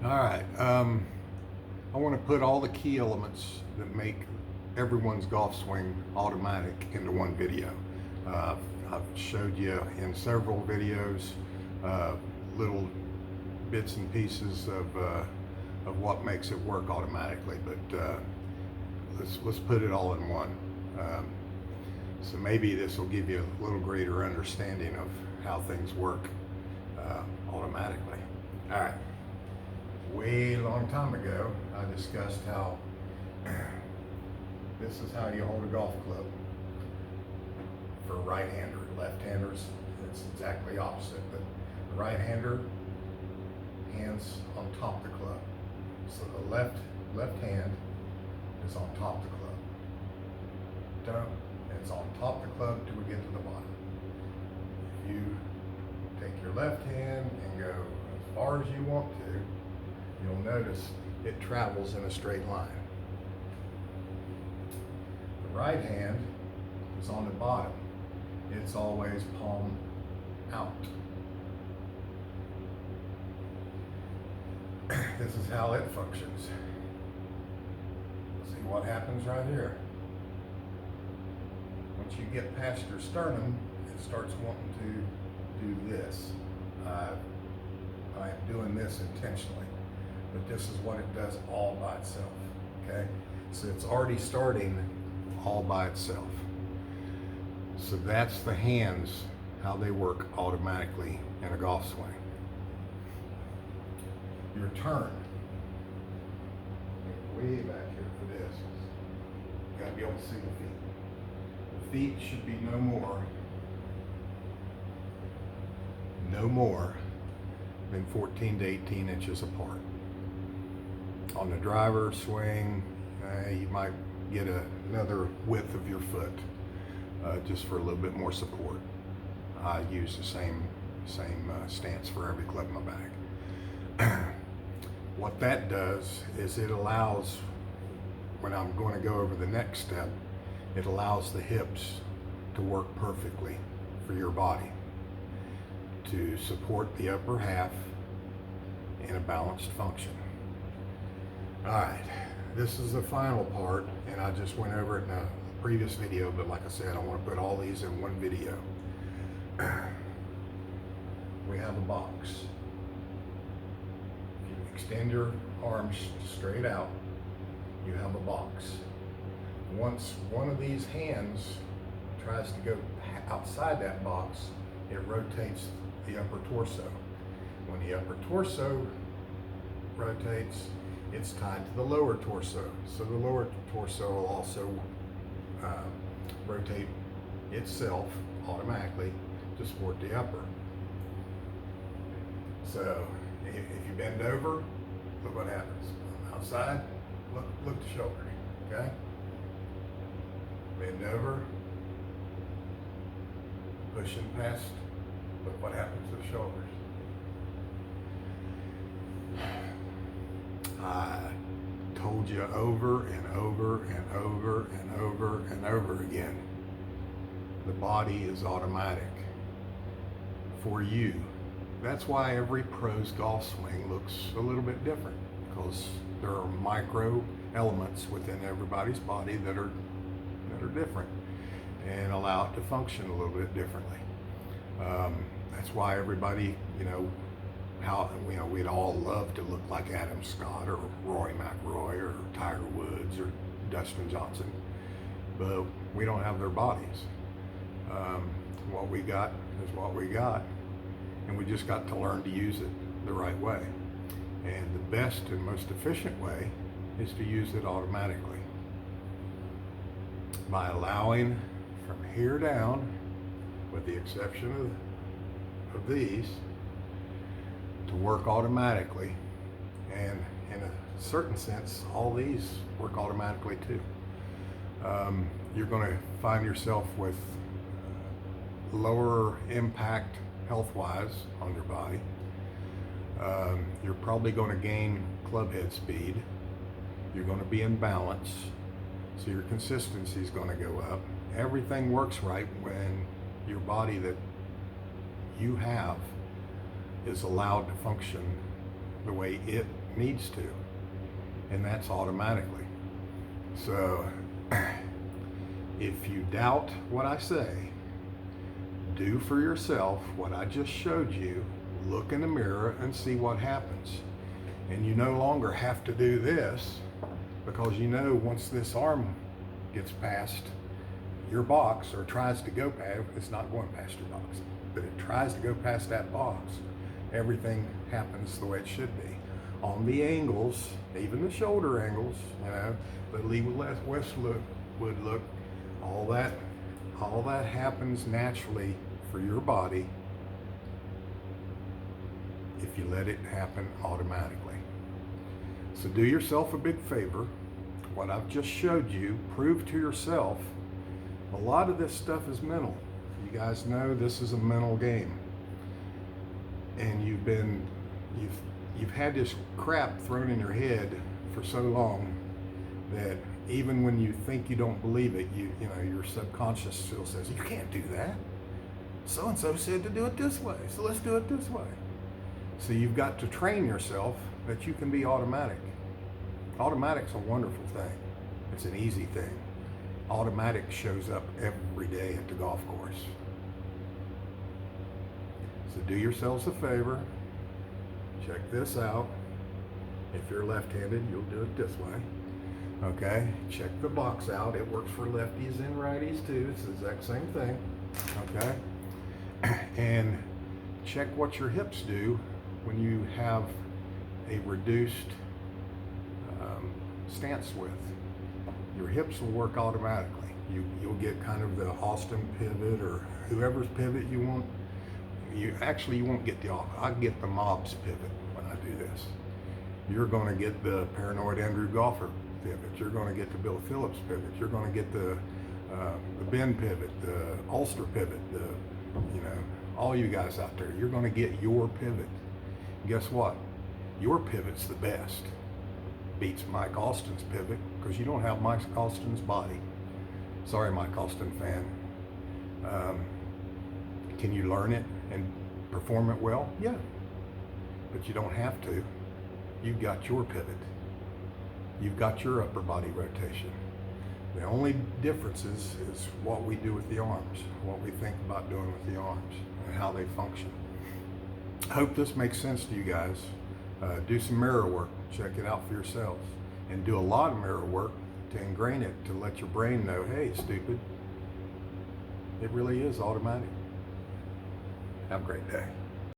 All right. I want to put all the key elements that make everyone's golf swing automatic into one video. Uh, I've showed you in several videos little bits and pieces of what makes it work automatically, but let's put it all in one. Um, so maybe this will give you a little greater understanding of how things work automatically. All right. Way long time ago, I discussed how this is how you hold a golf club for a right-hander. Left-handers, it's exactly opposite, but the right-hander, hands on top of the club. So the left hand is on top of the club. Don't, and it's on top of the club till we get to the bottom. If you take your left hand and go as far as you want to, you'll notice it travels in a straight line. The right hand is on the bottom. It's always palm out. This is how it functions. See what happens right here. Once you get past your sternum, it starts wanting to do this. I am doing this intentionally, but this is what it does all by itself, okay? So it's already starting all by itself. So that's the hands, how they work automatically in a golf swing. Your turn, way back here for this, you gotta be able to see the feet. The feet should be no more than 14 to 18 inches apart. On the driver swing, you might get another width of your foot, just for a little bit more support. I use the same stance for every club in my bag. What that does is it allows, when I'm going to go over the next step, it allows the hips to work perfectly for your body to support the upper half in a balanced function. All right, this is the final part, and I just went over it in a previous video, but like I said, I want to put all these in one video. We have a box. If you extend your arms straight out, you have a box. Once one of these hands tries to go outside that box, it rotates the upper torso. When the upper torso rotates, it's tied to the lower torso. So the lower torso will also rotate itself automatically to support the upper. So if you bend over, look what happens. Outside, look the shoulder, okay? Bend over, pushing past, look what happens to the shoulders. I told you over and over and over and over and over again, the body is automatic for you. That's why every pro's golf swing looks a little bit different, because there are micro elements within everybody's body that are different and allow it to function a little bit differently. That's why everybody, we'd all love to look like Adam Scott or Rory McIlroy or Tiger Woods or Dustin Johnson, but we don't have their bodies. What we got is what we got, and we just got to learn to use it the right way. And the best and most efficient way is to use it automatically by allowing from here down, with the exception of these, to work automatically. And in a certain sense, all these work automatically too. You're going to find yourself with lower impact health-wise on your body. You're probably going to gain club head speed. You're going to be in balance, so your consistency is going to go up. Everything works right when your body that you have is allowed to function the way it needs to, and that's automatically. So if you doubt what I say, do for yourself what I just showed you. Look in the mirror and see what happens. And you no longer have to do this, because you know once this arm gets past your box, or tries to go past, it's not going past your box, but it tries to go past that box, everything happens the way it should be. On the angles, even the shoulder angles, you know, the Lee West would look, all that happens naturally for your body if you let it happen automatically. So do yourself a big favor. What I've just showed you, prove to yourself, a lot of this stuff is mental. You guys know this is a mental game. And you've had this crap thrown in your head for so long that even when you think you don't believe it, you know, your subconscious still says, you can't do that. So-and-so said to do it this way, so let's do it this way. So you've got to train yourself that you can be automatic. Automatic's a wonderful thing. It's an easy thing. Automatic shows up every day at the golf course. So do yourselves a favor. Check this out. If you're left-handed, you'll do it this way. Okay, check the box out. It works for lefties and righties too. It's the exact same thing. Okay, and check what your hips do when you have a reduced stance width. Your hips will work automatically. You'll get kind of the Austin pivot, or whoever's pivot you want. You won't get I get the Mobs pivot when I do this. You're going to get the Paranoid Andrew Golfer pivot. You're going to get the Bill Phillips pivot. You're going to get the Ben pivot, the Ulster pivot, all you guys out there. You're going to get your pivot. Guess what? Your pivot's the best. Beats Mike Austin's pivot, because you don't have Mike Austin's body. Sorry, Mike Austin fan. Can you learn it and perform it well? Yeah, but you don't have to. You've got your pivot. You've got your upper body rotation. The only difference is what we do with the arms, what we think about doing with the arms, and how they function. I hope this makes sense to you guys. Do some mirror work, check it out for yourselves, and do a lot of mirror work to ingrain it, to let your brain know, hey, stupid, it really is automatic. Have a great day.